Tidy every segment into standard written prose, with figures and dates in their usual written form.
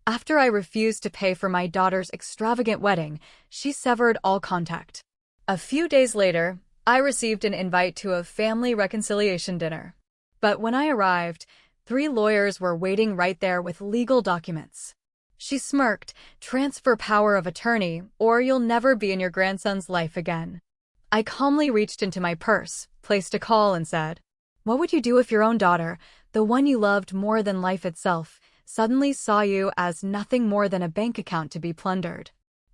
After I refused to pay for my daughter's extravagant wedding, she severed all contact. A few days later, I received an invite to a family reconciliation dinner. But when I arrived, 3 lawyers were waiting right there with legal documents. She smirked, "Transfer power of attorney, or you'll never be in your grandson's life again." I calmly reached into my purse, placed a call, and said, "What would you do if your own daughter, the one you loved more than life itself, suddenly saw you as nothing more than a bank account to be plundered?"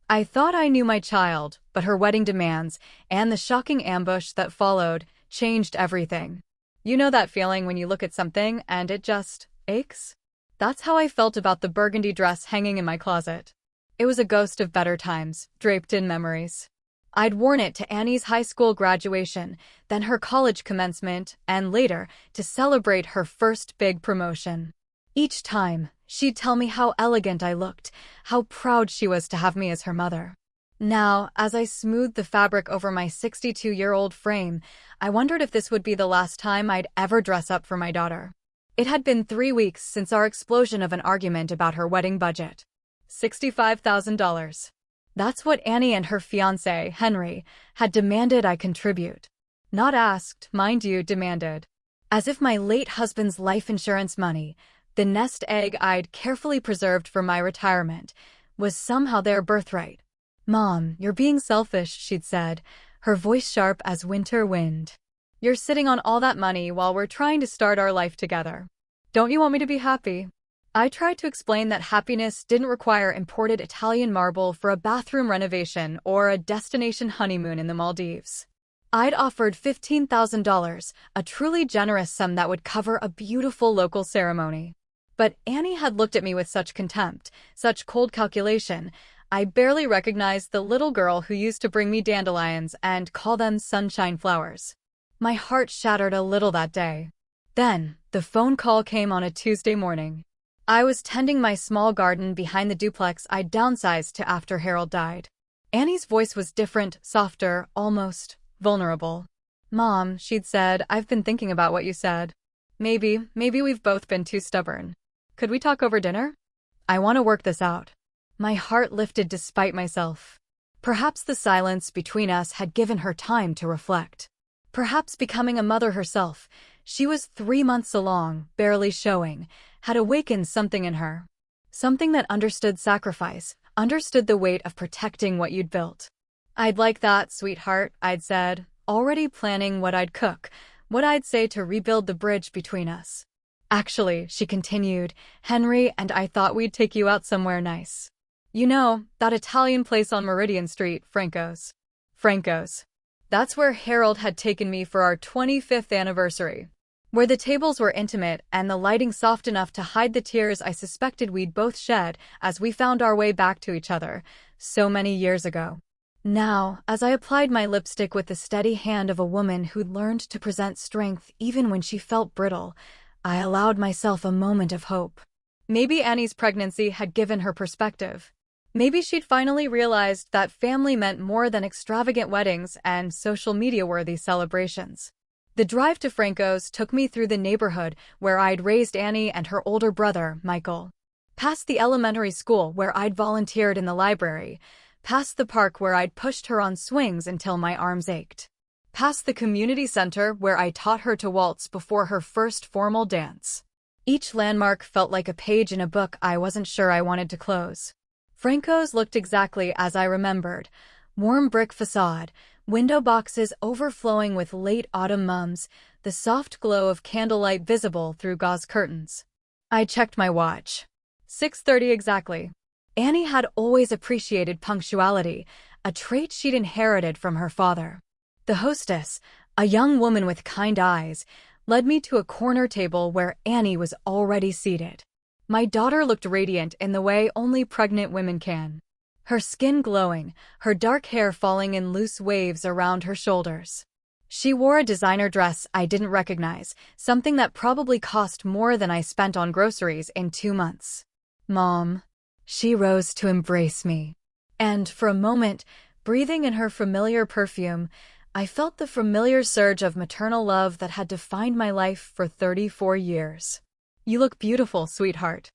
I thought I knew my child, but her wedding demands, and the shocking ambush that followed, changed everything. You know that feeling when you look at something and it just aches? That's how I felt about the burgundy dress hanging in my closet. It was a ghost of better times, draped in memories. I'd worn it to Annie's high school graduation, then her college commencement, and later, to celebrate her first big promotion. Each time, she'd tell me how elegant I looked, how proud she was to have me as her mother. Now, as I smoothed the fabric over my 62-year-old frame, I wondered if this would be the last time I'd ever dress up for my daughter. It had been 3 weeks since our explosion of an argument about her wedding budget. $65,000. That's what Annie and her fiancé, Henry, had demanded I contribute. Not asked, mind you, demanded. As if my late husband's life insurance money, the nest egg I'd carefully preserved for my retirement, was somehow their birthright. "Mom, you're being selfish," she'd said, her voice sharp as winter wind. "You're sitting on all that money while we're trying to start our life together. Don't you want me to be happy?" I tried to explain that happiness didn't require imported Italian marble for a bathroom renovation or a destination honeymoon in the Maldives. I'd offered $15,000, a truly generous sum that would cover a beautiful local ceremony. But Annie had looked at me with such contempt, such cold calculation, I barely recognized the little girl who used to bring me dandelions and call them sunshine flowers. My heart shattered a little that day. Then, the phone call came on a Tuesday morning. I was tending my small garden behind the duplex I'd downsized to after Harold died. Annie's voice was different, softer, almost vulnerable. "Mom," she'd said, "I've been thinking about what you said. Maybe we've both been too stubborn. Could we talk over dinner? I want to work this out." My heart lifted despite myself. Perhaps the silence between us had given her time to reflect. Perhaps becoming a mother herself, she was 3 months along, barely showing, had awakened something in her. Something that understood sacrifice, understood the weight of protecting what you'd built. "I'd like that, sweetheart," I'd said, already planning what I'd cook, what I'd say to rebuild the bridge between us. "Actually," she continued, "Henry and I thought we'd take you out somewhere nice. You know, that Italian place on Meridian Street, Franco's." Franco's. That's where Harold had taken me for our 25th anniversary. Where the tables were intimate and the lighting soft enough to hide the tears I suspected we'd both shed as we found our way back to each other, so many years ago. Now, as I applied my lipstick with the steady hand of a woman who'd learned to present strength even when she felt brittle, I allowed myself a moment of hope. Maybe Annie's pregnancy had given her perspective. Maybe she'd finally realized that family meant more than extravagant weddings and social media-worthy celebrations. The drive to Franco's took me through the neighborhood where I'd raised Annie and her older brother, Michael. Past the elementary school where I'd volunteered in the library. Past the park where I'd pushed her on swings until my arms ached. Past the community center where I taught her to waltz before her first formal dance. Each landmark felt like a page in a book I wasn't sure I wanted to close. Franco's looked exactly as I remembered. Warm brick facade, window boxes overflowing with late autumn mums, the soft glow of candlelight visible through gauze curtains. I checked my watch. 6:30 exactly. Annie had always appreciated punctuality, a trait she'd inherited from her father. The hostess, a young woman with kind eyes, led me to a corner table where Annie was already seated. My daughter looked radiant in the way only pregnant women can. Her skin glowing, her dark hair falling in loose waves around her shoulders. She wore a designer dress I didn't recognize, something that probably cost more than I spent on groceries in 2 months. "Mom." She rose to embrace me. And for a moment, breathing in her familiar perfume, I felt the familiar surge of maternal love that had defined my life for 34 years. "You look beautiful, sweetheart."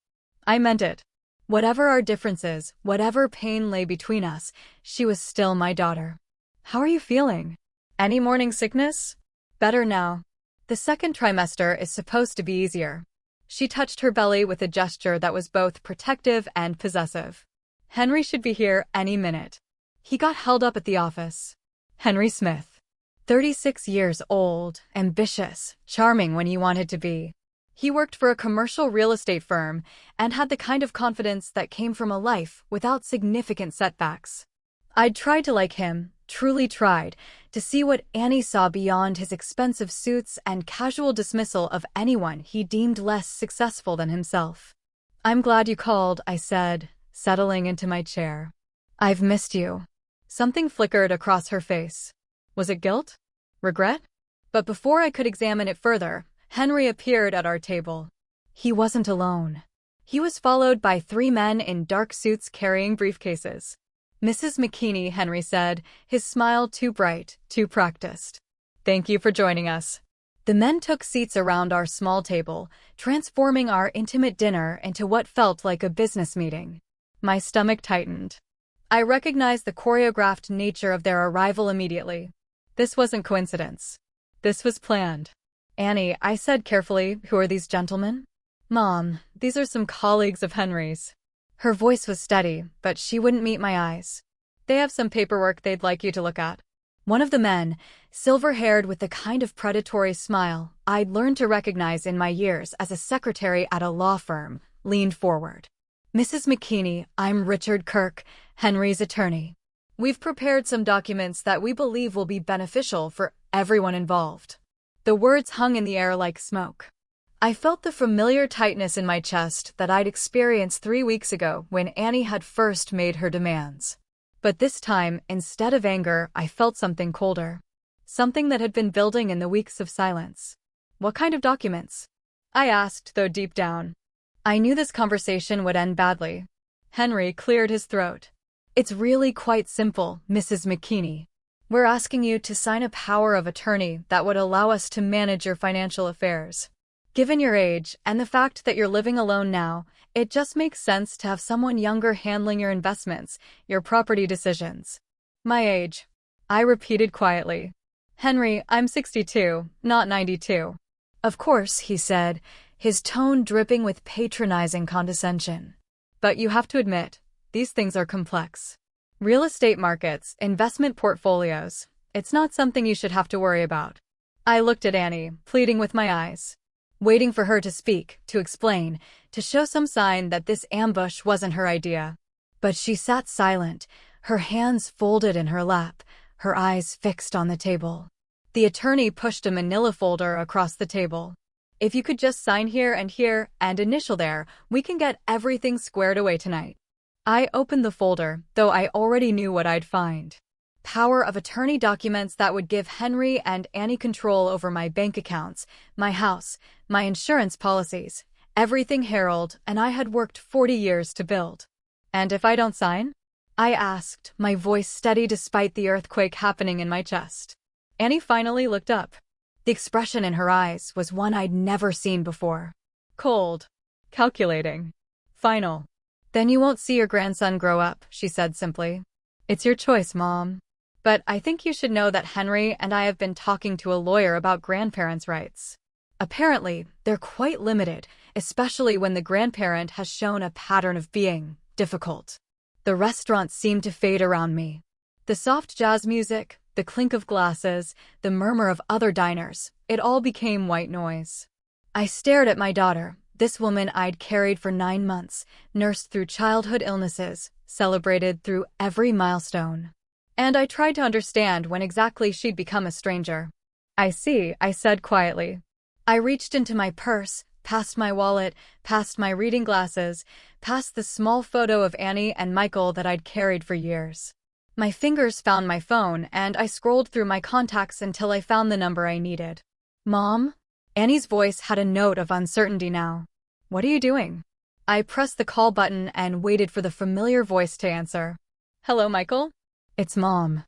I meant it. Whatever our differences, whatever pain lay between us, she was still my daughter. How are you feeling? Any morning sickness? Better now. The second trimester is supposed to be easier. She touched her belly with a gesture that was both protective and possessive. Henry should be here any minute. He got held up at the office. Henry Smith. 36 years old, ambitious, charming when he wanted to be. He worked for a commercial real estate firm and had the kind of confidence that came from a life without significant setbacks. I'd tried to like him, truly tried, to see what Annie saw beyond his expensive suits and casual dismissal of anyone he deemed less successful than himself. I'm glad you called, I said, settling into my chair. I've missed you. Something flickered across her face. Was it guilt? Regret? But before I could examine it further, Henry appeared at our table. He wasn't alone. He was followed by 3 men in dark suits carrying briefcases. Mrs. McKinney, Henry said, his smile too bright, too practiced. Thank you for joining us. The men took seats around our small table, transforming our intimate dinner into what felt like a business meeting. My stomach tightened. I recognized the choreographed nature of their arrival immediately. This wasn't coincidence. This was planned. Annie, I said carefully, who are these gentlemen? Mom, these are some colleagues of Henry's. Her voice was steady, but she wouldn't meet my eyes. They have some paperwork they'd like you to look at. One of the men, silver-haired with the kind of predatory smile I'd learned to recognize in my years as a secretary at a law firm, leaned forward. Mrs. McKinney, I'm Richard Kirk, Henry's attorney. We've prepared some documents that we believe will be beneficial for everyone involved. The words hung in the air like smoke. I felt the familiar tightness in my chest that I'd experienced 3 weeks ago when Annie had first made her demands. But this time, instead of anger, I felt something colder. Something that had been building in the weeks of silence. What kind of documents? I asked, though deep down. I knew this conversation would end badly. Henry cleared his throat. It's really quite simple, Mrs. McKinney. We're asking you to sign a power of attorney that would allow us to manage your financial affairs. Given your age and the fact that you're living alone now, it just makes sense to have someone younger handling your investments, your property decisions. My age. I repeated quietly. Henry, I'm 62, not 92. Of course, he said, his tone dripping with patronizing condescension. But you have to admit, these things are complex. Real estate markets, investment portfolios, it's not something you should have to worry about. I looked at Annie, pleading with my eyes. Waiting for her to speak, to explain, to show some sign that this ambush wasn't her idea. But she sat silent, her hands folded in her lap, her eyes fixed on the table. The attorney pushed a manila folder across the table. If you could just sign here and initial there, we can get everything squared away tonight. I opened the folder, though I already knew what I'd find. Power of attorney documents that would give Henry and Annie control over my bank accounts, my house, my insurance policies, everything Harold and I had worked 40 years to build. And if I don't sign? I asked, my voice steady despite the earthquake happening in my chest. Annie finally looked up. The expression in her eyes was one I'd never seen before. Cold. Calculating. Final. Then you won't see your grandson grow up, she said simply. It's your choice, Mom. But I think you should know that Henry and I have been talking to a lawyer about grandparents' rights. Apparently, they're quite limited, especially when the grandparent has shown a pattern of being difficult. The restaurant seemed to fade around me. The soft jazz music, the clink of glasses, the murmur of other diners, it all became white noise. I stared at my daughter, this woman I'd carried for 9 months, nursed through childhood illnesses, celebrated through every milestone. And I tried to understand when exactly she'd become a stranger. I see, I said quietly. I reached into my purse, past my wallet, past my reading glasses, past the small photo of Annie and Michael that I'd carried for years. My fingers found my phone, and I scrolled through my contacts until I found the number I needed. Mom? Annie's voice had a note of uncertainty now. What are you doing? I pressed the call button and waited for the familiar voice to answer. Hello, Michael? It's Mom.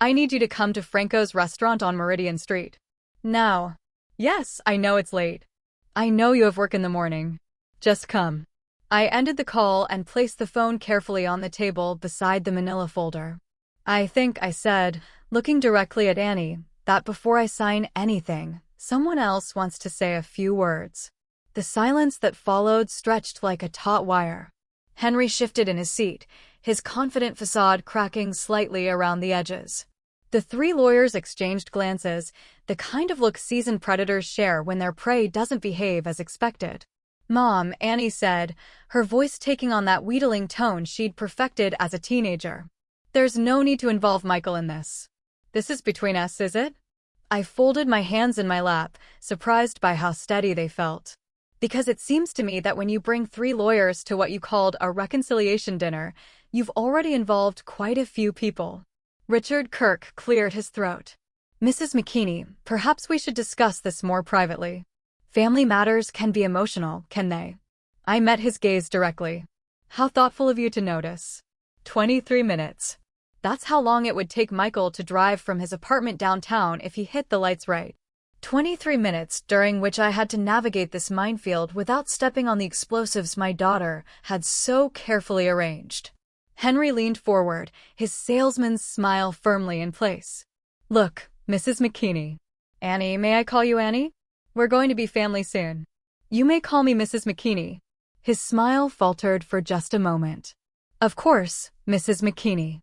I need you to come to Franco's restaurant on Meridian Street. Now. Yes, I know it's late. I know you have work in the morning. Just come. I ended the call and placed the phone carefully on the table beside the manila folder. I think I said, looking directly at Annie, that before I sign anything, someone else wants to say a few words. The silence that followed stretched like a taut wire. Henry shifted in his seat, his confident facade cracking slightly around the edges. The three lawyers exchanged glances, the kind of look seasoned predators share when their prey doesn't behave as expected. "Mom," Annie said, her voice taking on that wheedling tone she'd perfected as a teenager. "There's no need to involve Michael in this. This is between us, is it?" I folded my hands in my lap, surprised by how steady they felt. "Because it seems to me that when you bring three lawyers to what you called a reconciliation dinner, you've already involved quite a few people." Richard Kirk cleared his throat. "Mrs. McKinney, perhaps we should discuss this more privately. Family matters can be emotional, can they?" I met his gaze directly. "How thoughtful of you to notice. 23 minutes. That's how long it would take Michael to drive from his apartment downtown if he hit the lights right. 23 minutes during which I had to navigate this minefield without stepping on the explosives my daughter had so carefully arranged." Henry leaned forward, his salesman's smile firmly in place. "Look, Mrs. McKinney. Annie, may I call you Annie? We're going to be family soon. You may call me Mrs. McKinney." His smile faltered for just a moment. "Of course, Mrs. McKinney.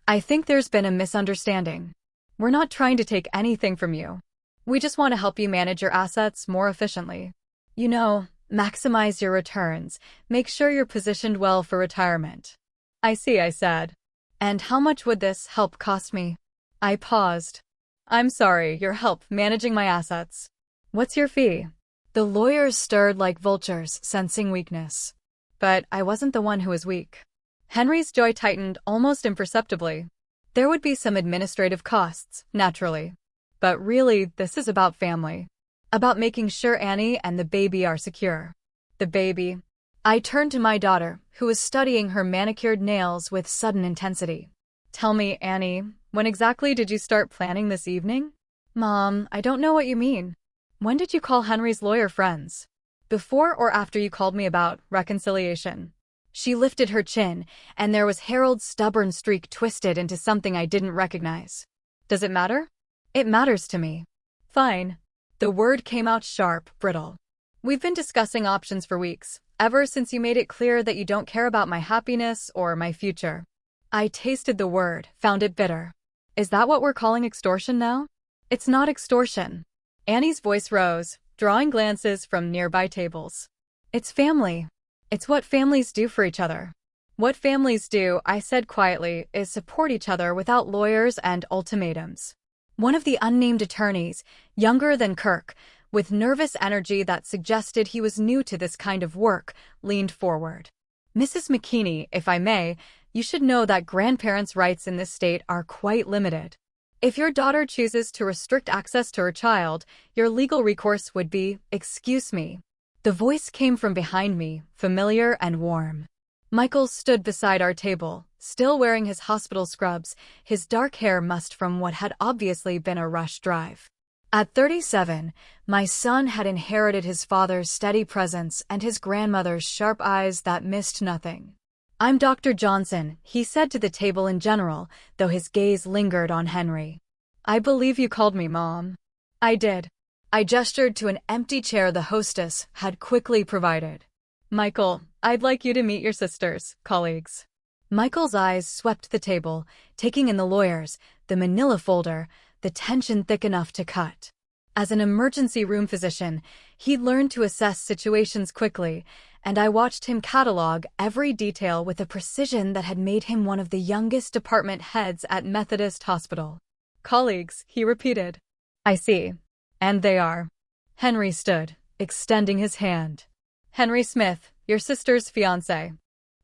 I think there's been a misunderstanding. We're not trying to take anything from you. We just want to help you manage your assets more efficiently. You know, maximize your returns, make sure you're positioned well for retirement." "I see," I said. "And how much would this help cost me?" I paused. "I'm sorry, your help managing my assets. What's your fee?" The lawyers stirred like vultures, sensing weakness. But I wasn't the one who was weak. Henry's jaw tightened almost imperceptibly. "There would be some administrative costs, naturally. But really, this is about family. About making sure Annie and the baby are secure." "The baby?" I turned to my daughter, who was studying her manicured nails with sudden intensity. "Tell me, Annie, when exactly did you start planning this evening?" "Mom, I don't know what you mean. When did you call Henry's lawyer friends? Before or after you called me about reconciliation?" She lifted her chin, and there was Harold's stubborn streak twisted into something I didn't recognize. "Does it matter?" "It matters to me." "Fine." The word came out sharp, brittle. "We've been discussing options for weeks, ever since you made it clear that you don't care about my happiness or my future." I tasted the word, found it bitter. "Is that what we're calling extortion now?" "It's not extortion." Annie's voice rose, drawing glances from nearby tables. "It's family. It's what families do for each other." "What families do," I said quietly, "is support each other without lawyers and ultimatums." One of the unnamed attorneys, younger than Kirk, with nervous energy that suggested he was new to this kind of work, leaned forward. "Mrs. McKinney, if I may, you should know that grandparents' rights in this state are quite limited. If your daughter chooses to restrict access to her child, your legal recourse would be, excuse me." The voice came from behind me, familiar and warm. Michael stood beside our table, still wearing his hospital scrubs, his dark hair mussed from what had obviously been a rush drive. At 37, my son had inherited his father's steady presence and his grandmother's sharp eyes that missed nothing. "I'm Dr. Johnson," he said to the table in general, though his gaze lingered on Henry. "I believe you called me Mom." I did. I gestured to an empty chair the hostess had quickly provided. "Michael, I'd like you to meet your sisters, colleagues." Michael's eyes swept the table, taking in the lawyers, the manila folder, the tension thick enough to cut. As an emergency room physician, he'd learned to assess situations quickly, and I watched him catalog every detail with a precision that had made him one of the youngest department heads at Methodist Hospital. "Colleagues," he repeated. "I see. And they are." Henry stood, extending his hand. "Henry Smith, your sister's fiancé.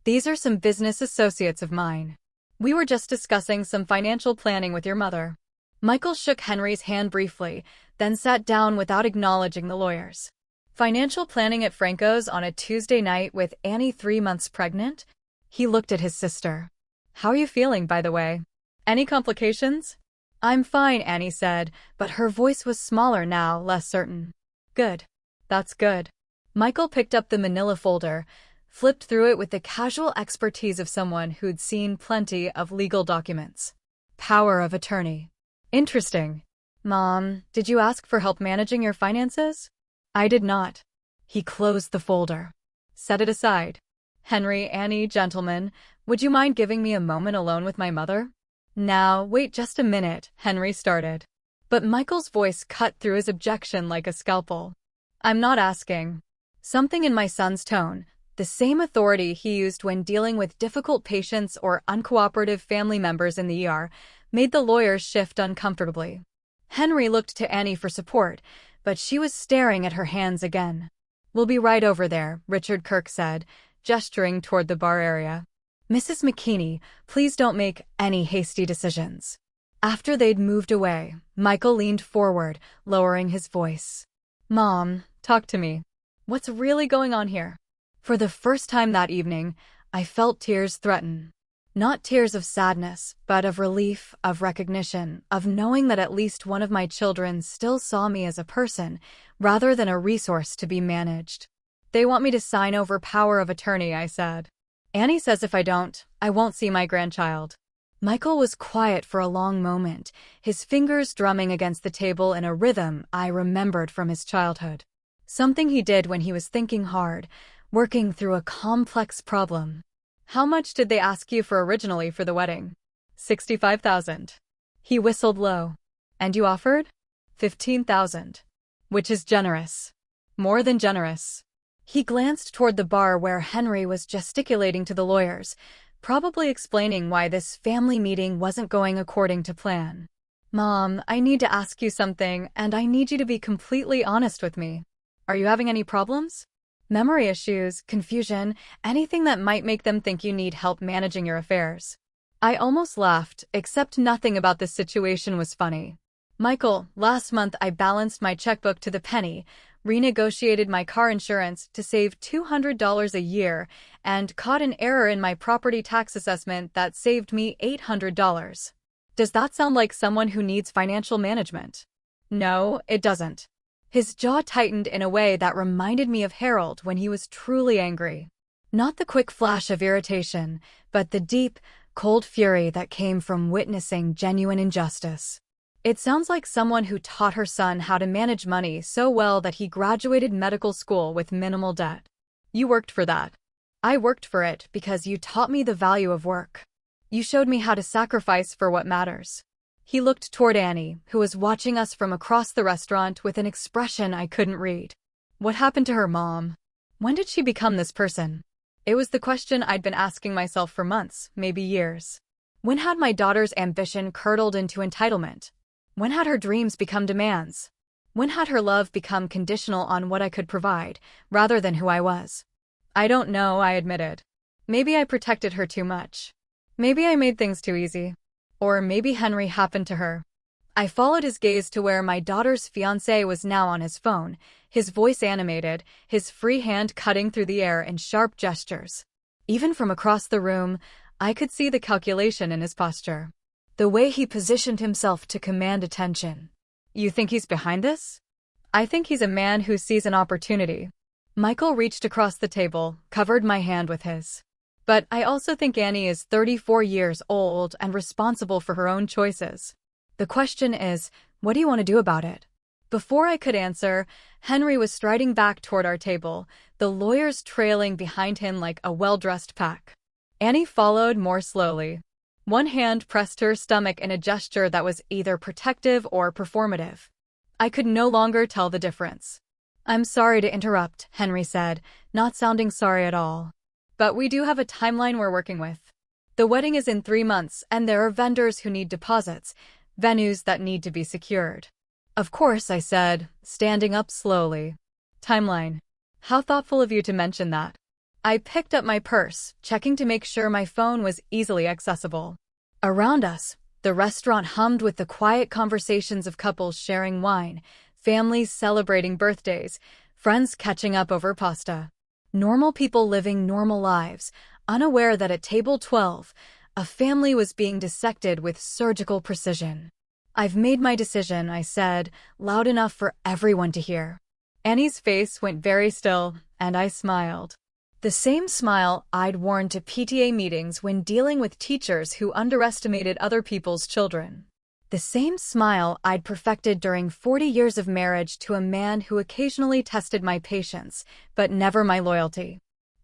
These are some business associates of mine. We were just discussing some financial planning with your mother." Michael shook Henry's hand briefly, then sat down without acknowledging the lawyers. "Financial planning at Franco's on a Tuesday night with Annie 3 months pregnant?" He looked at his sister. "How are you feeling, by the way? Any complications?" "I'm fine," Annie said, but her voice was smaller now, less certain. "Good. That's good." Michael picked up the manila folder, flipped through it with the casual expertise of someone who'd seen plenty of legal documents. Power of attorney. Interesting. Mom, did you ask for help managing your finances? I did not. He closed the folder. Set it aside. Henry, Annie, gentlemen, would you mind giving me a moment alone with my mother? Now, wait just a minute, Henry started. But Michael's voice cut through his objection like a scalpel. I'm not asking. Something in my son's tone, the same authority he used when dealing with difficult patients or uncooperative family members in the ER, made the lawyers shift uncomfortably. Henry looked to Annie for support, but she was staring at her hands again. We'll be right over there, Richard Kirk said, gesturing toward the bar area. Mrs. McKinney, please don't make any hasty decisions. After they'd moved away, Michael leaned forward, lowering his voice. Mom, talk to me. What's really going on here? For the first time that evening, I felt tears threaten. Not tears of sadness, but of relief, of recognition, of knowing that at least one of my children still saw me as a person, rather than a resource to be managed. They want me to sign over power of attorney, I said. Annie says if I don't, I won't see my grandchild. Michael was quiet for a long moment, his fingers drumming against the table in a rhythm I remembered from his childhood. Something he did when he was thinking hard, working through a complex problem. How much did they ask you for originally for the wedding? $65,000. He whistled low. And you offered? $15,000. Which is generous. More than generous. He glanced toward the bar where Henry was gesticulating to the lawyers, probably explaining why this family meeting wasn't going according to plan. Mom, I need to ask you something, and I need you to be completely honest with me. Are you having any problems? Memory issues, confusion, anything that might make them think you need help managing your affairs. I almost laughed, except nothing about this situation was funny. Michael, last month I balanced my checkbook to the penny, renegotiated my car insurance to save $200 a year, and caught an error in my property tax assessment that saved me $800. Does that sound like someone who needs financial management? No, it doesn't. His jaw tightened in a way that reminded me of Harold when he was truly angry. Not the quick flash of irritation, but the deep, cold fury that came from witnessing genuine injustice. It sounds like someone who taught her son how to manage money so well that he graduated medical school with minimal debt. You worked for that. I worked for it because you taught me the value of work. You showed me how to sacrifice for what matters. He looked toward Annie, who was watching us from across the restaurant with an expression I couldn't read. What happened to her mom? When did she become this person? It was the question I'd been asking myself for months, maybe years. When had my daughter's ambition curdled into entitlement? When had her dreams become demands? When had her love become conditional on what I could provide, rather than who I was? I don't know, I admitted. Maybe I protected her too much. Maybe I made things too easy. Or maybe Henry happened to her. I followed his gaze to where my daughter's fiancé was now on his phone, his voice animated, his free hand cutting through the air in sharp gestures. Even from across the room, I could see the calculation in his posture. The way he positioned himself to command attention. You think he's behind this? I think he's a man who sees an opportunity. Michael reached across the table, covered my hand with his. But I also think Annie is 34 years old and responsible for her own choices. The question is, what do you want to do about it? Before I could answer, Henry was striding back toward our table, the lawyers trailing behind him like a well-dressed pack. Annie followed more slowly. One hand pressed her stomach in a gesture that was either protective or performative. I could no longer tell the difference. I'm sorry to interrupt, Henry said, not sounding sorry at all. But we do have a timeline we're working with. The wedding is in 3 months, and there are vendors who need deposits, venues that need to be secured. Of course, I said, standing up slowly. Timeline. How thoughtful of you to mention that. I picked up my purse, checking to make sure my phone was easily accessible. Around us, the restaurant hummed with the quiet conversations of couples sharing wine, families celebrating birthdays, friends catching up over pasta. Normal people living normal lives, unaware that at table 12, a family was being dissected with surgical precision. I've made my decision, I said, loud enough for everyone to hear. Annie's face went very still, and I smiled. The same smile I'd worn to PTA meetings when dealing with teachers who underestimated other people's children. The same smile I'd perfected during 40 years of marriage to a man who occasionally tested my patience, but never my loyalty.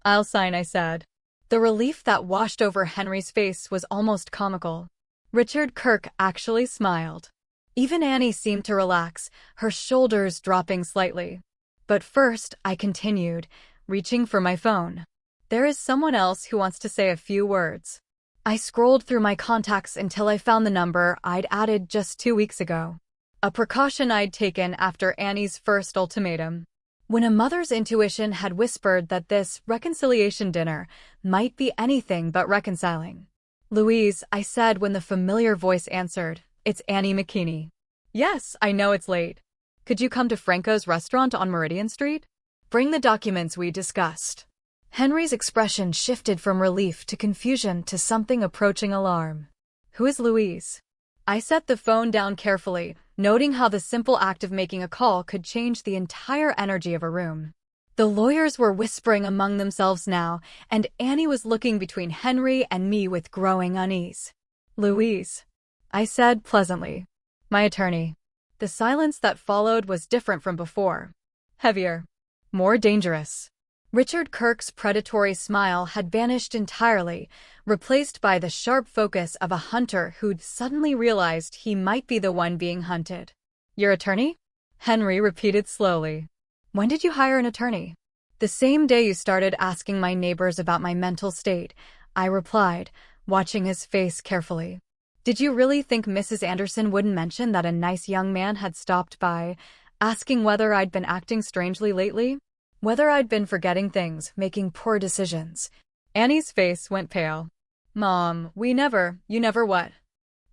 "I'll sign," I said. The relief that washed over Henry's face was almost comical. Richard Kirk actually smiled. Even Annie seemed to relax, her shoulders dropping slightly. But first, I continued, reaching for my phone. "There is someone else who wants to say a few words." I scrolled through my contacts until I found the number I'd added just 2 weeks ago. A precaution I'd taken after Annie's first ultimatum. When a mother's intuition had whispered that this reconciliation dinner might be anything but reconciling. "Louise," I said when the familiar voice answered, "It's Annie McKinney." "Yes, I know it's late. Could you come to Franco's restaurant on Meridian Street? Bring the documents we discussed." Henry's expression shifted from relief to confusion to something approaching alarm. "Who is Louise?" I set the phone down carefully, noting how the simple act of making a call could change the entire energy of a room. The lawyers were whispering among themselves now, and Annie was looking between Henry and me with growing unease. "Louise," I said pleasantly. "My attorney." The silence that followed was different from before. Heavier. More dangerous. Richard Kirk's predatory smile had vanished entirely, replaced by the sharp focus of a hunter who'd suddenly realized he might be the one being hunted. "Your attorney?" Henry repeated slowly. "When did you hire an attorney?" "The same day you started asking my neighbors about my mental state," I replied, watching his face carefully. "Did you really think Mrs. Anderson wouldn't mention that a nice young man had stopped by, asking whether I'd been acting strangely lately? Whether I'd been forgetting things, making poor decisions?" Annie's face went pale. "Mom, you never what?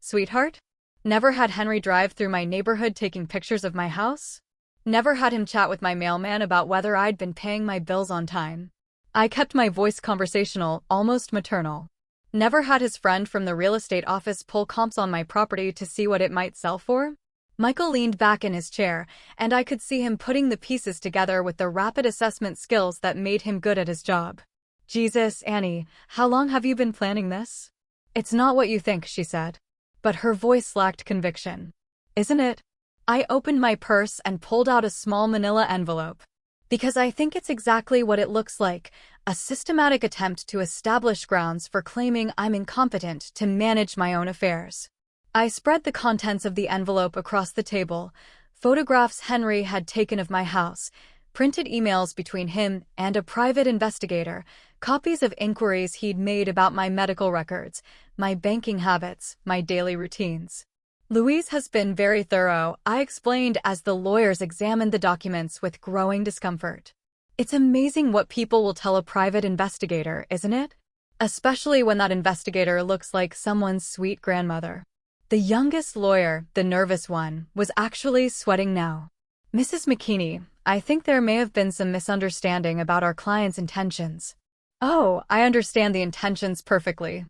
Sweetheart? Never had Henry drive through my neighborhood taking pictures of my house? Never had him chat with my mailman about whether I'd been paying my bills on time?" I kept my voice conversational, almost maternal. "Never had his friend from the real estate office pull comps on my property to see what it might sell for?" Michael leaned back in his chair, and I could see him putting the pieces together with the rapid assessment skills that made him good at his job. "Jesus, Annie, how long have you been planning this?" "It's not what you think," she said. But her voice lacked conviction. "Isn't it?" I opened my purse and pulled out a small manila envelope. "Because I think it's exactly what it looks like, a systematic attempt to establish grounds for claiming I'm incompetent to manage my own affairs." I spread the contents of the envelope across the table, photographs Henry had taken of my house, printed emails between him and a private investigator, copies of inquiries he'd made about my medical records, my banking habits, my daily routines. "Louise has been very thorough," I explained as the lawyers examined the documents with growing discomfort. "It's amazing what people will tell a private investigator, isn't it? Especially when that investigator looks like someone's sweet grandmother." The youngest lawyer, the nervous one, was actually sweating now. "Mrs. McKinney, I think there may have been some misunderstanding about our client's intentions." "Oh, I understand the intentions perfectly."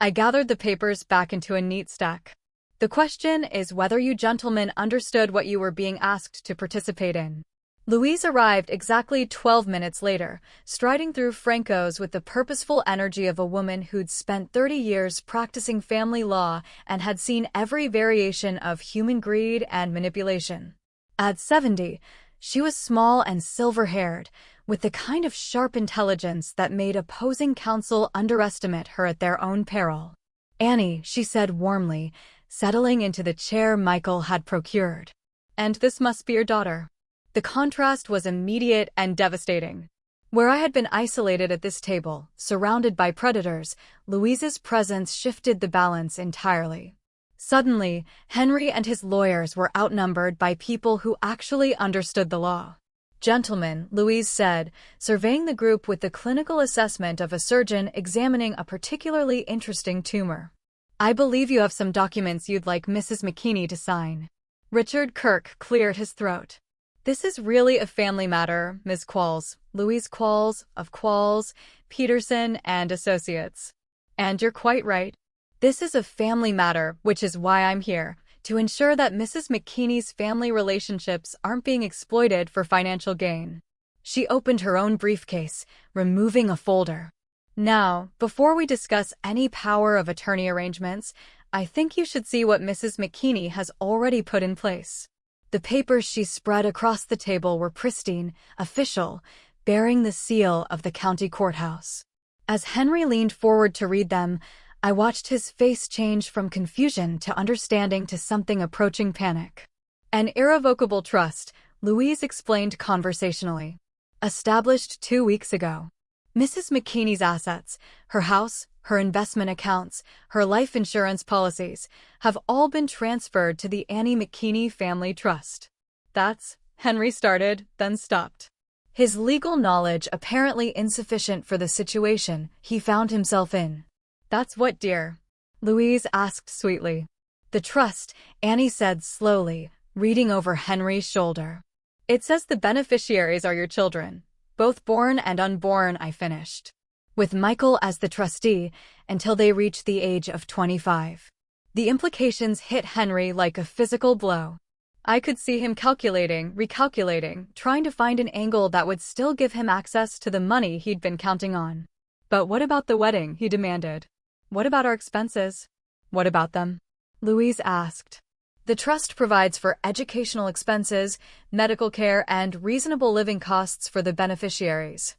I gathered the papers back into a neat stack. "The question is whether you gentlemen understood what you were being asked to participate in." Louise arrived exactly 12 minutes later, striding through Franco's with the purposeful energy of a woman who'd spent 30 years practicing family law and had seen every variation of human greed and manipulation. At 70, she was small and silver-haired, with the kind of sharp intelligence that made opposing counsel underestimate her at their own peril. "Annie," she said warmly, settling into the chair Michael had procured. "And this must be your daughter." The contrast was immediate and devastating. Where I had been isolated at this table, surrounded by predators, Louise's presence shifted the balance entirely. Suddenly, Henry and his lawyers were outnumbered by people who actually understood the law. "Gentlemen," Louise said, surveying the group with the clinical assessment of a surgeon examining a particularly interesting tumor. "I believe you have some documents you'd like Mrs. McKinney to sign." Richard Kirk cleared his throat. "This is really a family matter, Ms. Qualls, Louise Qualls, of Qualls, Peterson and Associates. And you're quite right. This is a family matter, which is why I'm here, to ensure that Mrs. McKinney's family relationships aren't being exploited for financial gain." She opened her own briefcase, removing a folder. Now, before we discuss any power of attorney arrangements, I think you should see what Mrs. McKinney has already put in place. The papers she spread across the table were pristine, official, bearing the seal of the county courthouse. As Henry leaned forward to read them, I watched his face change from confusion to understanding to something approaching panic. An irrevocable trust, Louise explained conversationally. Established 2 weeks ago. Mrs. McKinney's assets, her house, her investment accounts, her life insurance policies, have all been transferred to the Annie McKinney Family Trust. That's, Henry started, then stopped. His legal knowledge apparently insufficient for the situation he found himself in. That's what, dear? Louise asked sweetly. The trust, Annie said slowly, reading over Henry's shoulder. It says the beneficiaries are your children, both born and unborn, I finished. With Michael as the trustee until they reach the age of 25. The implications hit Henry like a physical blow. I could see him calculating, recalculating, trying to find an angle that would still give him access to the money he'd been counting on. But what about the wedding, he demanded. What about our expenses? What about them? Louise asked. The trust provides for educational expenses, medical care, and reasonable living costs for the beneficiaries.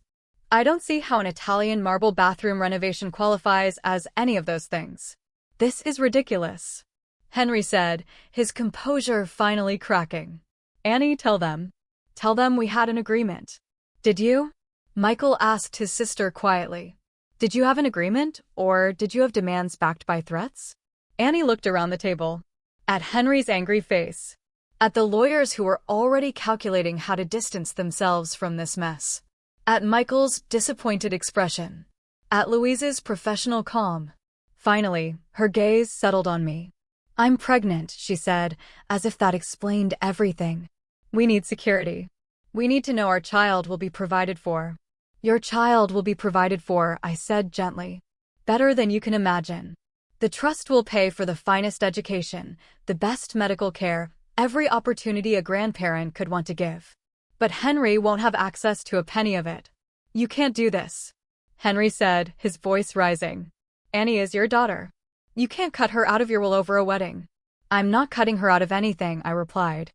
I don't see how an Italian marble bathroom renovation qualifies as any of those things. This is ridiculous, Henry said, his composure finally cracking. Annie, tell them. Tell them we had an agreement. Did you? Michael asked his sister quietly. Did you have an agreement, or did you have demands backed by threats? Annie looked around the table. At Henry's angry face. At the lawyers who were already calculating how to distance themselves from this mess. At Michael's disappointed expression. At Louise's professional calm. Finally, her gaze settled on me. I'm pregnant, she said, as if that explained everything. We need security. We need to know our child will be provided for. Your child will be provided for, I said gently. Better than you can imagine. The trust will pay for the finest education, the best medical care, every opportunity a grandparent could want to give. But Henry won't have access to a penny of it. You can't do this, Henry said, his voice rising. Annie is your daughter. You can't cut her out of your will over a wedding. I'm not cutting her out of anything, I replied.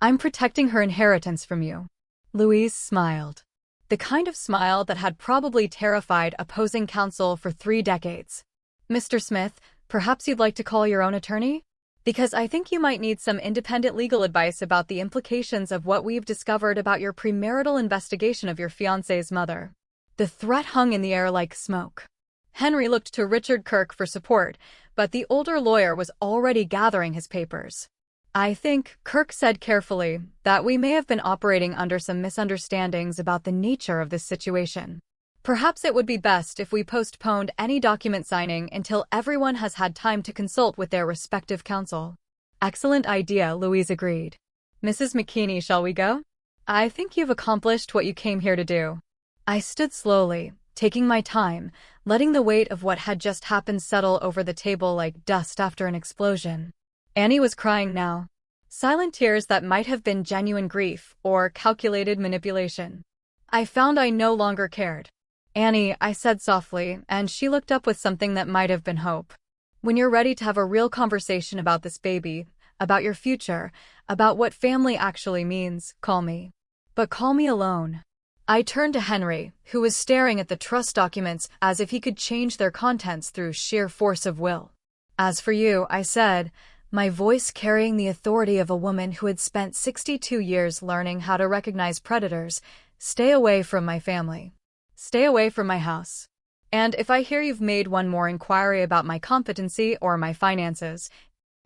I'm protecting her inheritance from you. Louise smiled. The kind of smile that had probably terrified opposing counsel for 3 decades. Mr. Smith, perhaps you'd like to call your own attorney? Because I think you might need some independent legal advice about the implications of what we've discovered about your premarital investigation of your fiancé's mother. The threat hung in the air like smoke. Henry looked to Richard Kirk for support, but the older lawyer was already gathering his papers. I think, Kirk said carefully, that we may have been operating under some misunderstandings about the nature of this situation. Perhaps it would be best if we postponed any document signing until everyone has had time to consult with their respective counsel. Excellent idea, Louise agreed. Mrs. McKinney, shall we go? I think you've accomplished what you came here to do. I stood slowly, taking my time, letting the weight of what had just happened settle over the table like dust after an explosion. Annie was crying now. Silent tears that might have been genuine grief or calculated manipulation. I found I no longer cared. Annie, I said softly, and she looked up with something that might have been hope. When you're ready to have a real conversation about this baby, about your future, about what family actually means, call me. But call me alone. I turned to Henry, who was staring at the trust documents as if he could change their contents through sheer force of will. As for you, I said, my voice carrying the authority of a woman who had spent 62 years learning how to recognize predators, stay away from my family. Stay away from my house. And if I hear you've made one more inquiry about my competency or my finances,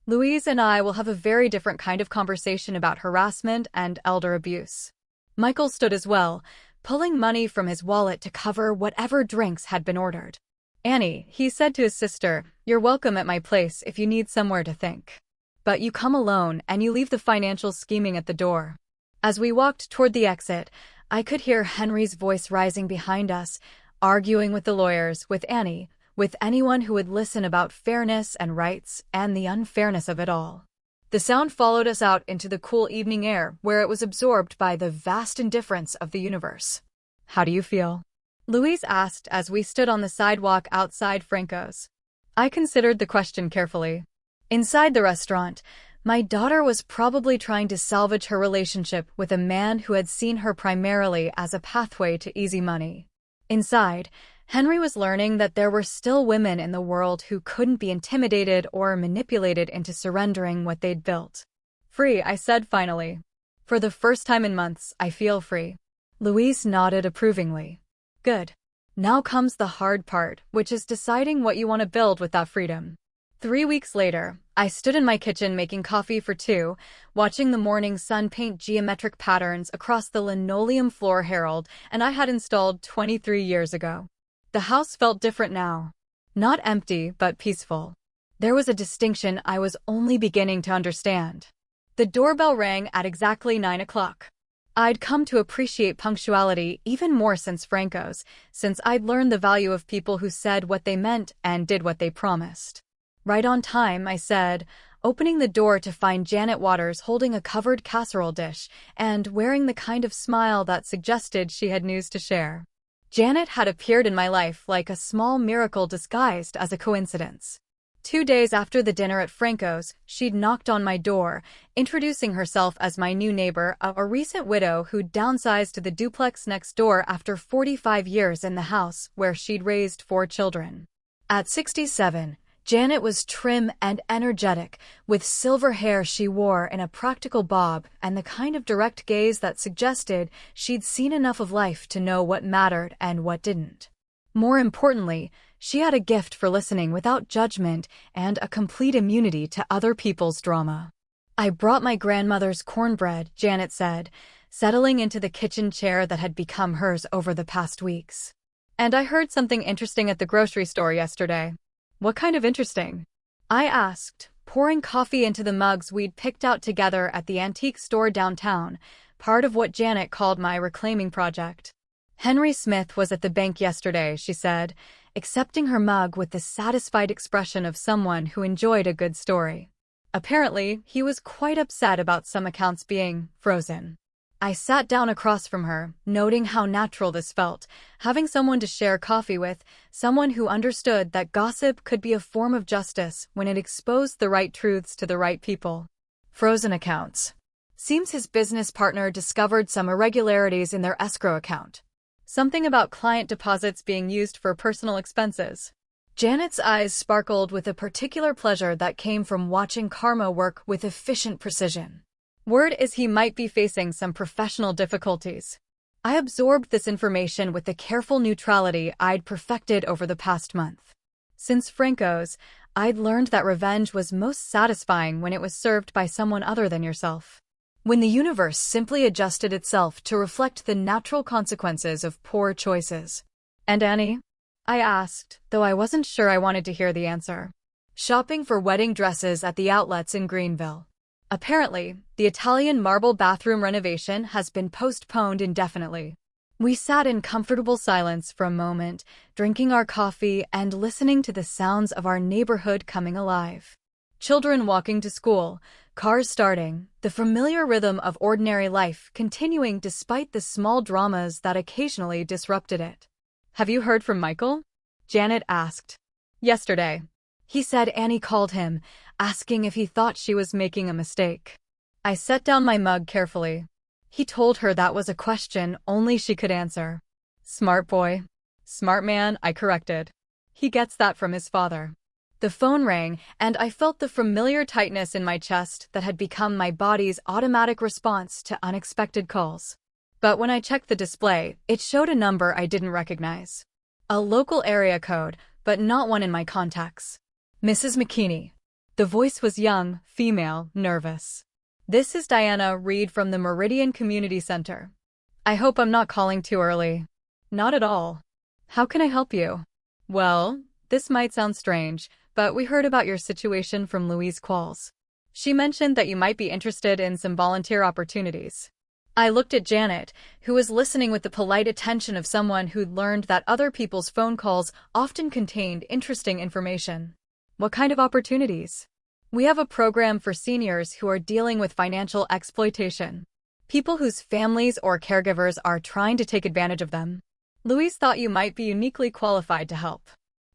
Louise and I will have a very different kind of conversation about harassment and elder abuse. Michael stood as well, pulling money from his wallet to cover whatever drinks had been ordered. Annie, he said to his sister, you're welcome at my place if you need somewhere to think. But you come alone and you leave the financial scheming at the door. As we walked toward the exit, I could hear Henry's voice rising behind us, arguing with the lawyers, with Annie, with anyone who would listen about fairness and rights and the unfairness of it all. The sound followed us out into the cool evening air, where it was absorbed by the vast indifference of the universe. "How do you feel?" Louise asked as we stood on the sidewalk outside Franco's. I considered the question carefully. Inside the restaurant, my daughter was probably trying to salvage her relationship with a man who had seen her primarily as a pathway to easy money. Inside, Henry was learning that there were still women in the world who couldn't be intimidated or manipulated into surrendering what they'd built. "Free," I said finally. "For the first time in months, I feel free." Louise nodded approvingly. "Good. Now comes the hard part, which is deciding what you want to build with that freedom." 3 weeks later, I stood in my kitchen making coffee for two, watching the morning sun paint geometric patterns across the linoleum floor Harold and I had installed 23 years ago. The house felt different now. Not empty, but peaceful. There was a distinction I was only beginning to understand. The doorbell rang at exactly 9 o'clock. I'd come to appreciate punctuality even more since Franco's, since I'd learned the value of people who said what they meant and did what they promised. "Right on time," I said, opening the door to find Janet Waters holding a covered casserole dish and wearing the kind of smile that suggested she had news to share. Janet had appeared in my life like a small miracle disguised as a coincidence. 2 days after the dinner at Franco's, she'd knocked on my door, introducing herself as my new neighbor, a recent widow who'd downsized to the duplex next door after 45 years in the house where she'd raised 4 children. At 67, Janet was trim and energetic, with silver hair she wore in a practical bob and the kind of direct gaze that suggested she'd seen enough of life to know what mattered and what didn't. More importantly, she had a gift for listening without judgment and a complete immunity to other people's drama. "I brought my grandmother's cornbread," Janet said, settling into the kitchen chair that had become hers over the past weeks. "And I heard something interesting at the grocery store yesterday." "What kind of interesting?" I asked, pouring coffee into the mugs we'd picked out together at the antique store downtown, part of what Janet called my reclaiming project. "Henry Smith was at the bank yesterday," she said, accepting her mug with the satisfied expression of someone who enjoyed a good story. "Apparently, he was quite upset about some accounts being frozen." I sat down across from her, noting how natural this felt, having someone to share coffee with, someone who understood that gossip could be a form of justice when it exposed the right truths to the right people. "Frozen accounts. Seems his business partner discovered some irregularities in their escrow account. Something about client deposits being used for personal expenses." Janet's eyes sparkled with a particular pleasure that came from watching karma work with efficient precision. "Word is he might be facing some professional difficulties." I absorbed this information with the careful neutrality I'd perfected over the past month. Since Franco's, I'd learned that revenge was most satisfying when it was served by someone other than yourself. When the universe simply adjusted itself to reflect the natural consequences of poor choices. "And Annie?" I asked, though I wasn't sure I wanted to hear the answer. "Shopping for wedding dresses at the outlets in Greenville. Apparently, the Italian marble bathroom renovation has been postponed indefinitely." We sat in comfortable silence for a moment, drinking our coffee and listening to the sounds of our neighborhood coming alive. Children walking to school, cars starting, the familiar rhythm of ordinary life continuing despite the small dramas that occasionally disrupted it. "Have you heard from Michael?" Janet asked. "Yesterday. He said Annie called him, asking if he thought she was making a mistake." I set down my mug carefully. He told her that was a question only she could answer. "Smart boy." "Smart man," I corrected. "He gets that from his father." The phone rang, and I felt the familiar tightness in my chest that had become my body's automatic response to unexpected calls. But when I checked the display, it showed a number I didn't recognize. A local area code, but not one in my contacts. "Mrs. McKinney." The voice was young, female, nervous. "This is Diana Reed from the Meridian Community Center. I hope I'm not calling too early." "Not at all. How can I help you?" "Well, this might sound strange, but we heard about your situation from Louise Qualls. She mentioned that you might be interested in some volunteer opportunities." I looked at Janet, who was listening with the polite attention of someone who'd learned that other people's phone calls often contained interesting information. "What kind of opportunities?" We have a program for seniors who are dealing with financial exploitation. People whose families or caregivers are trying to take advantage of them. Louise thought you might be uniquely qualified to help.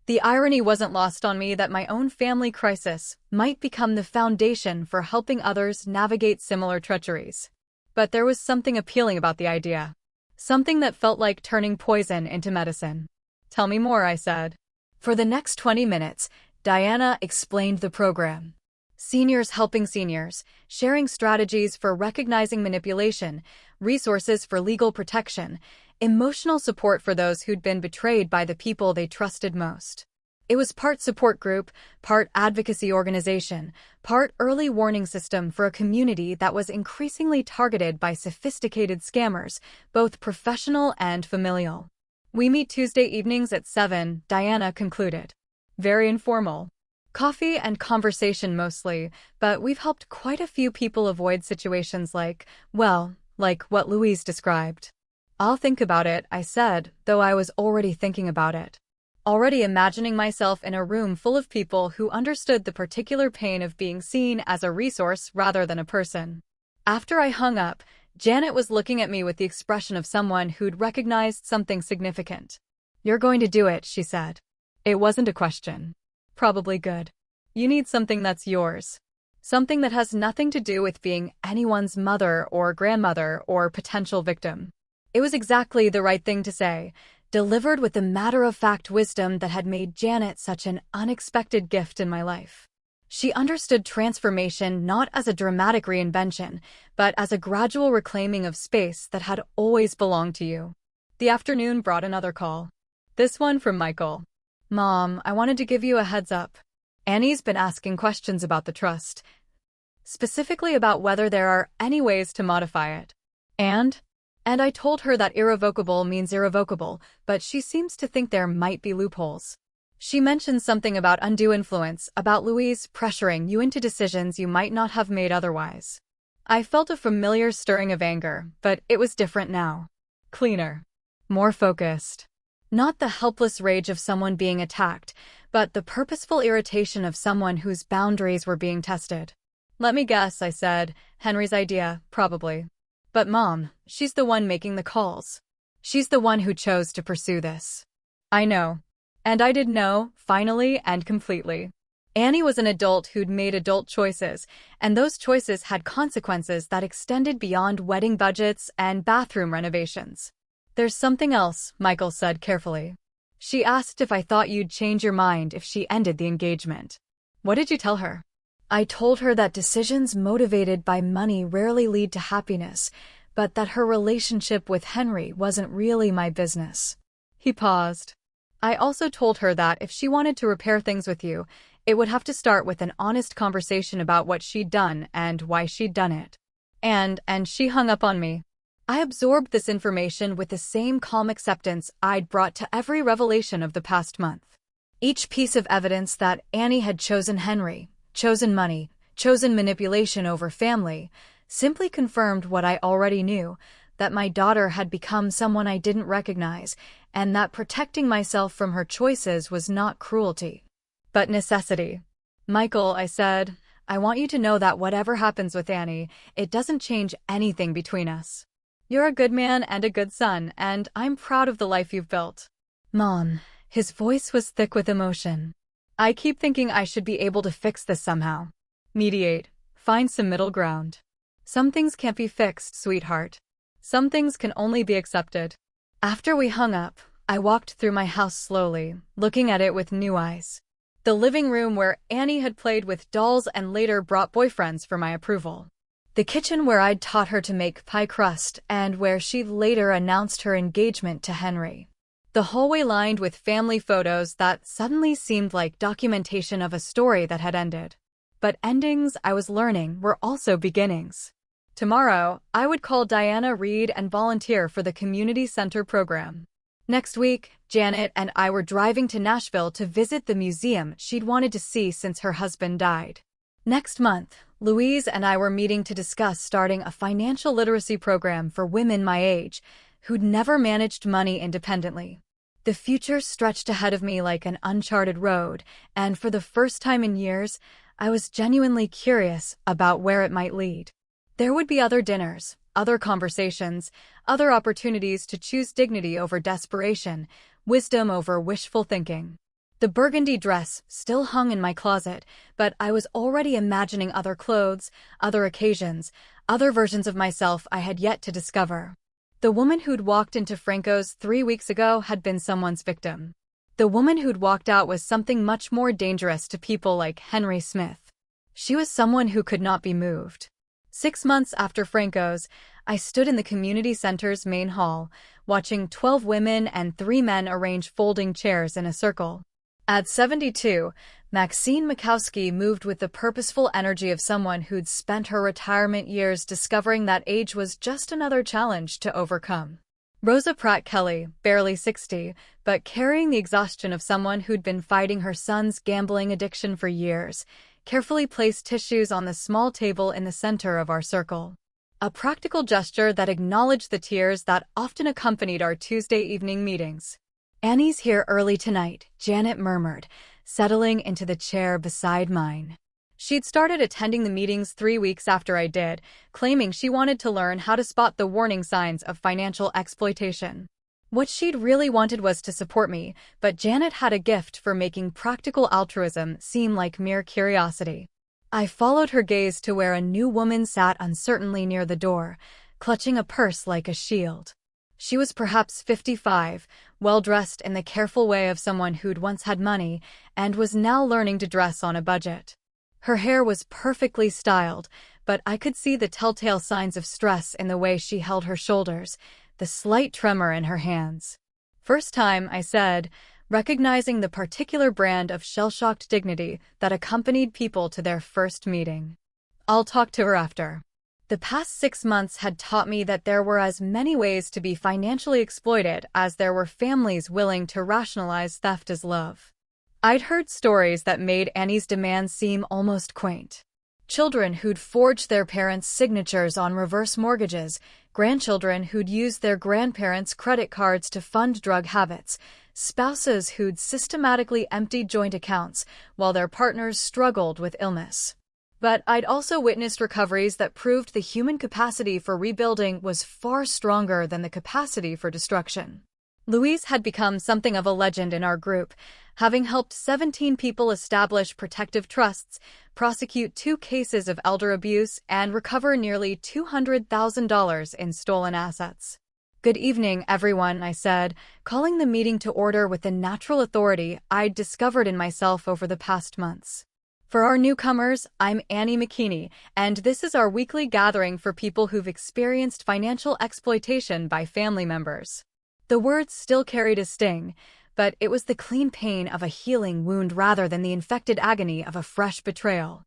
The irony wasn't lost on me that my own family crisis might become the foundation for helping others navigate similar treacheries. But there was something appealing about the idea. Something that felt like turning poison into medicine. Tell me more, I said. For the next 20 minutes, Diana explained the program. Seniors helping seniors, sharing strategies for recognizing manipulation, resources for legal protection, emotional support for those who'd been betrayed by the people they trusted most. It was part support group, part advocacy organization, part early warning system for a community that was increasingly targeted by sophisticated scammers, both professional and familial. We meet Tuesday evenings at 7, Diana concluded. Very informal. Coffee and conversation mostly, but we've helped quite a few people avoid situations like what Louise described. I'll think about it, I said, though I was already thinking about it. Already imagining myself in a room full of people who understood the particular pain of being seen as a resource rather than a person. After I hung up, Janet was looking at me with the expression of someone who'd recognized something significant. You're going to do it, she said. It wasn't a question. Probably good. You need something that's yours. Something that has nothing to do with being anyone's mother or grandmother or potential victim. It was exactly the right thing to say, delivered with the matter-of-fact wisdom that had made Janet such an unexpected gift in my life. She understood transformation not as a dramatic reinvention, but as a gradual reclaiming of space that had always belonged to you. The afternoon brought another call. This one from Michael. Mom, I wanted to give you a heads up. Annie's been asking questions about the trust, specifically about whether there are any ways to modify it. And I told her that irrevocable means irrevocable, but she seems to think there might be loopholes. She mentioned something about undue influence, about Louise pressuring you into decisions you might not have made otherwise. I felt a familiar stirring of anger, but it was different now. Cleaner. More focused. Not the helpless rage of someone being attacked, but the purposeful irritation of someone whose boundaries were being tested. Let me guess, I said. Henry's idea, probably. But Mom, she's the one making the calls. She's the one who chose to pursue this. I know. And I did know, finally and completely. Annie was an adult who'd made adult choices, and those choices had consequences that extended beyond wedding budgets and bathroom renovations. There's something else, Michael said carefully. She asked if I thought you'd change your mind if she ended the engagement. What did you tell her? I told her that decisions motivated by money rarely lead to happiness, but that her relationship with Henry wasn't really my business. He paused. I also told her that if she wanted to repair things with you, it would have to start with an honest conversation about what she'd done and why she'd done it. And she hung up on me. I absorbed this information with the same calm acceptance I'd brought to every revelation of the past month. Each piece of evidence that Annie had chosen Henry, chosen money, chosen manipulation over family, simply confirmed what I already knew, that my daughter had become someone I didn't recognize, and that protecting myself from her choices was not cruelty, but necessity. Michael, I said, I want you to know that whatever happens with Annie, it doesn't change anything between us. You're a good man and a good son, and I'm proud of the life you've built. Mom, his voice was thick with emotion. I keep thinking I should be able to fix this somehow. Mediate. Find some middle ground. Some things can't be fixed, sweetheart. Some things can only be accepted. After we hung up, I walked through my house slowly, looking at it with new eyes. The living room where Annie had played with dolls and later brought boyfriends for my approval. The kitchen where I'd taught her to make pie crust and where she'd later announced her engagement to Henry. The hallway lined with family photos that suddenly seemed like documentation of a story that had ended. But endings, I was learning, were also beginnings. Tomorrow, I would call Diana Reed and volunteer for the community center program. Next week, Janet and I were driving to Nashville to visit the museum she'd wanted to see since her husband died. Next month, Louise and I were meeting to discuss starting a financial literacy program for women my age who'd never managed money independently. The future stretched ahead of me like an uncharted road, and for the first time in years, I was genuinely curious about where it might lead. There would be other dinners, other conversations, other opportunities to choose dignity over desperation, wisdom over wishful thinking. The burgundy dress still hung in my closet, but I was already imagining other clothes, other occasions, other versions of myself I had yet to discover. The woman who'd walked into Franco's 3 weeks ago had been someone's victim. The woman who'd walked out was something much more dangerous to people like Henry Smith. She was someone who could not be moved. 6 months after Franco's, I stood in the community center's main hall, watching 12 women and 3 men arrange folding chairs in a circle. At 72, Maxine Mikowski moved with the purposeful energy of someone who'd spent her retirement years discovering that age was just another challenge to overcome. Rosa Pratt Kelly, barely 60, but carrying the exhaustion of someone who'd been fighting her son's gambling addiction for years, carefully placed tissues on the small table in the center of our circle. A practical gesture that acknowledged the tears that often accompanied our Tuesday evening meetings. "Annie's here early tonight," Janet murmured, settling into the chair beside mine. She'd started attending the meetings 3 weeks after I did, claiming she wanted to learn how to spot the warning signs of financial exploitation. What she'd really wanted was to support me, but Janet had a gift for making practical altruism seem like mere curiosity. I followed her gaze to where a new woman sat uncertainly near the door, clutching a purse like a shield. She was perhaps 55, well-dressed in the careful way of someone who'd once had money and was now learning to dress on a budget. Her hair was perfectly styled, but I could see the telltale signs of stress in the way she held her shoulders, the slight tremor in her hands. "First time," I said, recognizing the particular brand of shell-shocked dignity that accompanied people to their first meeting. "I'll talk to her after." The past 6 months had taught me that there were as many ways to be financially exploited as there were families willing to rationalize theft as love. I'd heard stories that made Annie's demands seem almost quaint. Children who'd forged their parents' signatures on reverse mortgages, grandchildren who'd used their grandparents' credit cards to fund drug habits, spouses who'd systematically emptied joint accounts while their partners struggled with illness. But I'd also witnessed recoveries that proved the human capacity for rebuilding was far stronger than the capacity for destruction. Louise had become something of a legend in our group, having helped 17 people establish protective trusts, prosecute 2 cases of elder abuse, and recover nearly $200,000 in stolen assets. "Good evening, everyone," I said, calling the meeting to order with the natural authority I'd discovered in myself over the past months. "For our newcomers, I'm Annie McKinney, and this is our weekly gathering for people who've experienced financial exploitation by family members." The words still carried a sting, but it was the clean pain of a healing wound rather than the infected agony of a fresh betrayal.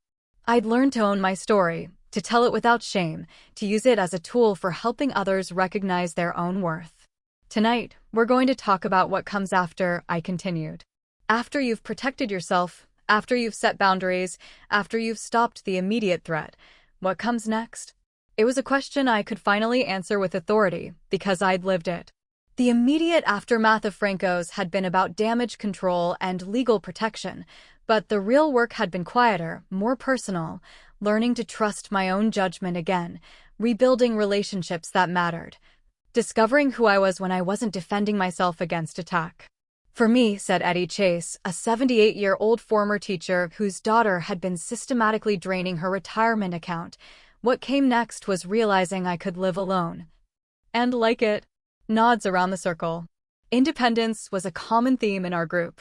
I'd learned to own my story, to tell it without shame, to use it as a tool for helping others recognize their own worth. "Tonight, we're going to talk about what comes after," I continued. "After you've protected yourself, after you've set boundaries, after you've stopped the immediate threat, what comes next?" It was a question I could finally answer with authority, because I'd lived it. The immediate aftermath of Franco's had been about damage control and legal protection, but the real work had been quieter, more personal, learning to trust my own judgment again, rebuilding relationships that mattered, discovering who I was when I wasn't defending myself against attack. "For me," said Eddie Chase, a 78-year-old former teacher whose daughter had been systematically draining her retirement account, "what came next was realizing I could live alone. And like it." Nods around the circle. Independence was a common theme in our group.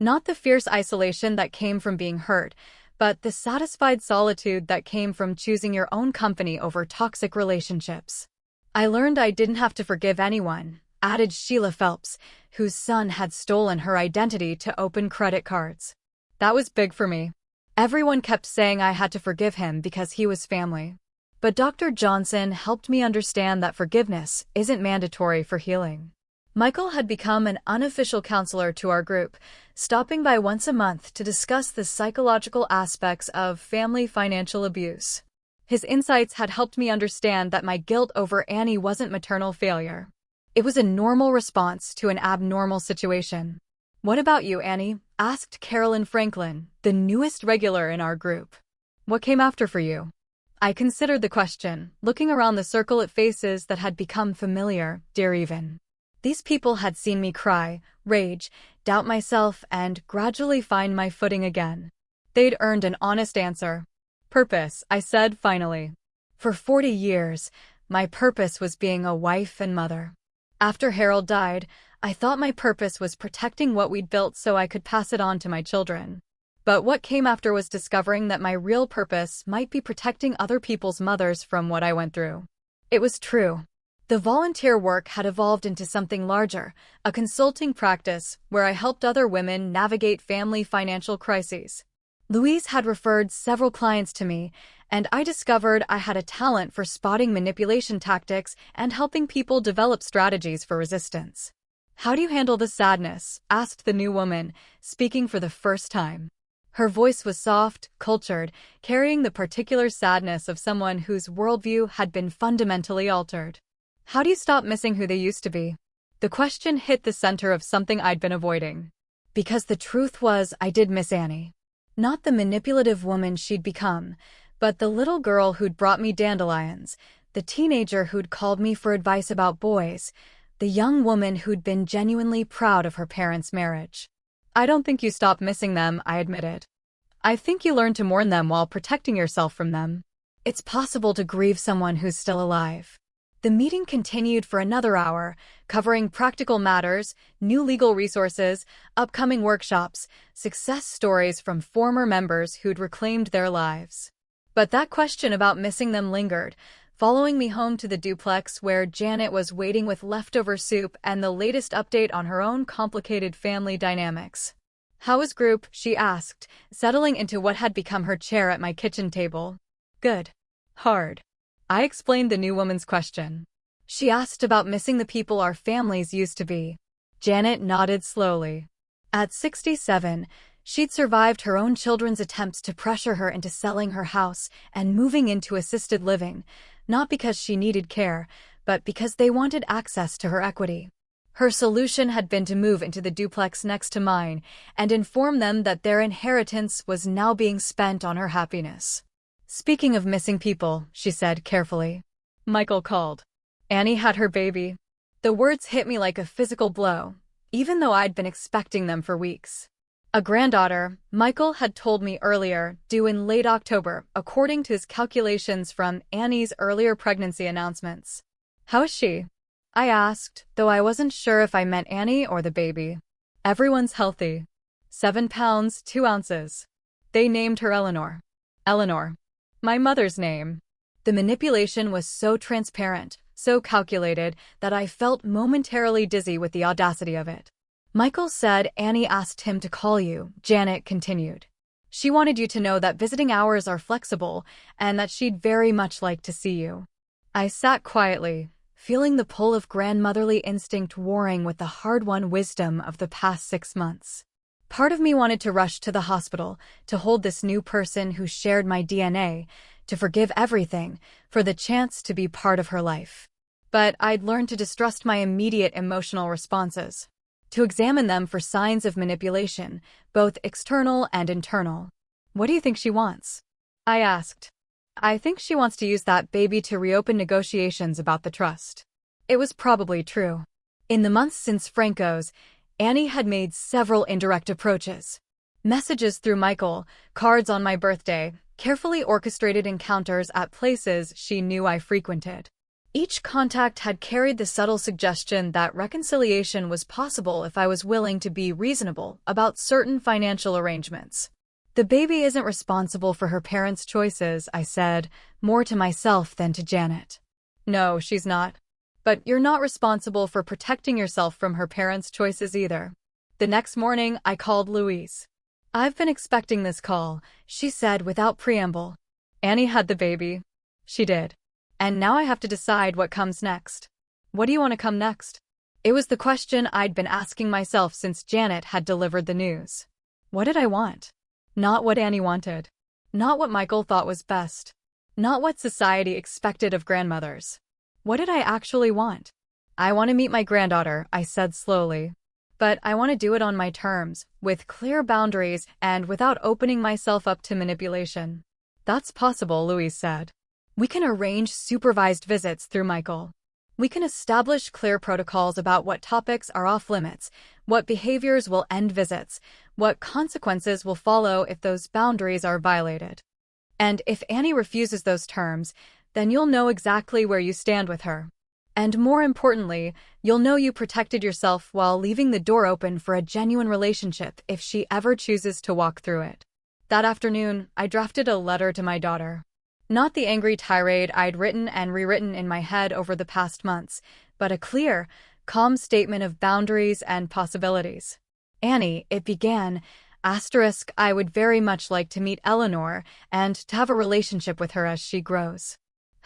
Not the fierce isolation that came from being hurt, but the satisfied solitude that came from choosing your own company over toxic relationships. "I learned I didn't have to forgive anyone," added Sheila Phelps, whose son had stolen her identity to open credit cards. That was big for me. Everyone kept saying I had to forgive him because he was family. But Dr. Johnson helped me understand that forgiveness isn't mandatory for healing. Michael had become an unofficial counselor to our group, stopping by once a month to discuss the psychological aspects of family financial abuse. His insights had helped me understand that my guilt over Annie wasn't maternal failure. It was a normal response to an abnormal situation. "What about you, Annie?" asked Carolyn Franklin, the newest regular in our group. "What came after for you?" I considered the question, looking around the circle of faces that had become familiar, dear even. These people had seen me cry, rage, doubt myself, and gradually find my footing again. They'd earned an honest answer. "Purpose," I said finally. For 40 years, my purpose was being a wife and mother. After Harold died, I thought my purpose was protecting what we'd built so I could pass it on to my children. But what came after was discovering that my real purpose might be protecting other people's mothers from what I went through. It was true. The volunteer work had evolved into something larger, a consulting practice where I helped other women navigate family financial crises. Louise had referred several clients to me, and I discovered I had a talent for spotting manipulation tactics and helping people develop strategies for resistance. "How do you handle the sadness?" asked the new woman, speaking for the first time. Her voice was soft, cultured, carrying the particular sadness of someone whose worldview had been fundamentally altered. "How do you stop missing who they used to be?" The question hit the center of something I'd been avoiding. Because the truth was, I did miss Annie. Not the manipulative woman she'd become, but the little girl who'd brought me dandelions, the teenager who'd called me for advice about boys, the young woman who'd been genuinely proud of her parents' marriage. "I don't think you stopped missing them," I admitted. "I think you learned to mourn them while protecting yourself from them. It's possible to grieve someone who's still alive." The meeting continued for another hour, covering practical matters, new legal resources, upcoming workshops, success stories from former members who'd reclaimed their lives. But that question about missing them lingered, following me home to the duplex where Janet was waiting with leftover soup and the latest update on her own complicated family dynamics. "How was group?" she asked, settling into what had become her chair at my kitchen table. "Good. Hard." I explained the new woman's question. She asked about missing the people our families used to be. Janet nodded slowly. At 67, she'd survived her own children's attempts to pressure her into selling her house and moving into assisted living, not because she needed care, but because they wanted access to her equity. Her solution had been to move into the duplex next to mine and inform them that their inheritance was now being spent on her happiness. "Speaking of missing people," she said carefully. "Michael called. Annie had her baby." The words hit me like a physical blow, even though I'd been expecting them for weeks. A granddaughter, Michael had told me earlier, due in late October, according to his calculations from Annie's earlier pregnancy announcements. "How is she?" I asked, though I wasn't sure if I meant Annie or the baby. "Everyone's healthy. 7 pounds, 2 ounces. They named her Eleanor." Eleanor. My mother's name. The manipulation was so transparent, so calculated, that I felt momentarily dizzy with the audacity of it. "Michael said Annie asked him to call you," Janet continued. "She wanted you to know that visiting hours are flexible and that she'd very much like to see you." I sat quietly, feeling the pull of grandmotherly instinct warring with the hard-won wisdom of the past 6 months. Part of me wanted to rush to the hospital, to hold this new person who shared my DNA, to forgive everything, for the chance to be part of her life. But I'd learned to distrust my immediate emotional responses, to examine them for signs of manipulation, both external and internal. "What do you think she wants?" I asked. "I think she wants to use that baby to reopen negotiations about the trust." It was probably true. In the months since Franco's, Annie had made several indirect approaches. Messages through Michael, cards on my birthday, carefully orchestrated encounters at places she knew I frequented. Each contact had carried the subtle suggestion that reconciliation was possible if I was willing to be reasonable about certain financial arrangements. "The baby isn't responsible for her parents' choices," I said, more to myself than to Janet. "No, she's not. But you're not responsible for protecting yourself from her parents' choices either." The next morning, I called Louise. "I've been expecting this call," she said without preamble. "Annie had the baby." She did. "And now I have to decide what comes next." "What do you want to come next?" It was the question I'd been asking myself since Janet had delivered the news. What did I want? Not what Annie wanted. Not what Michael thought was best. Not what society expected of grandmothers. What did I actually want? "I want to meet my granddaughter," I said slowly. But I want to do it on my terms, with clear boundaries and without opening myself up to manipulation. That's possible, Louise said. We can arrange supervised visits through Michael. We can establish clear protocols about what topics are off-limits, what behaviors will end visits, what consequences will follow if those boundaries are violated. And if Annie refuses those terms, then you'll know exactly where you stand with her. And more importantly, you'll know you protected yourself while leaving the door open for a genuine relationship if she ever chooses to walk through it. That afternoon, I drafted a letter to my daughter. Not the angry tirade I'd written and rewritten in my head over the past months, but a clear, calm statement of boundaries and possibilities. Annie, it began, I would very much like to meet Eleanor and to have a relationship with her as she grows.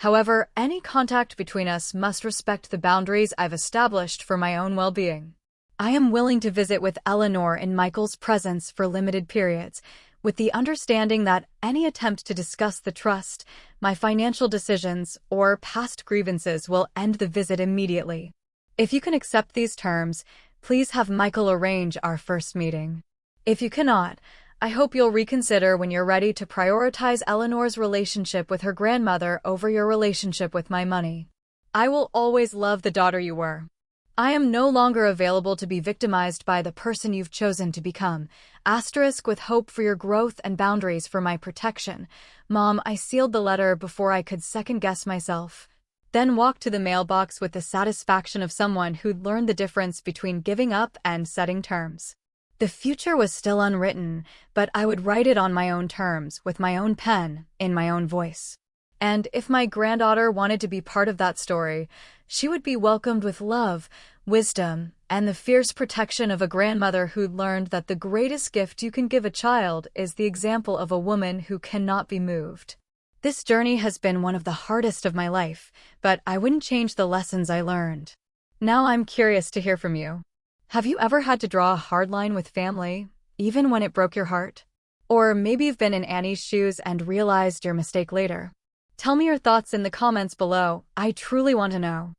However, any contact between us must respect the boundaries I've established for my own well-being. I am willing to visit with Eleanor in Michael's presence for limited periods, with the understanding that any attempt to discuss the trust, my financial decisions, or past grievances will end the visit immediately. If you can accept these terms, please have Michael arrange our first meeting. If you cannot, I hope you'll reconsider when you're ready to prioritize Eleanor's relationship with her grandmother over your relationship with my money. I will always love the daughter you were. I am no longer available to be victimized by the person you've chosen to become. With hope for your growth and boundaries for my protection. Mom, I sealed the letter before I could second-guess myself. Then walked to the mailbox with the satisfaction of someone who'd learned the difference between giving up and setting terms. The future was still unwritten, but I would write it on my own terms, with my own pen, in my own voice. And if my granddaughter wanted to be part of that story, she would be welcomed with love, wisdom, and the fierce protection of a grandmother who'd learned that the greatest gift you can give a child is the example of a woman who cannot be moved. This journey has been one of the hardest of my life, but I wouldn't change the lessons I learned. Now I'm curious to hear from you. Have you ever had to draw a hard line with family, even when it broke your heart? Or maybe you've been in Annie's shoes and realized your mistake later. Tell me your thoughts in the comments below. I truly want to know.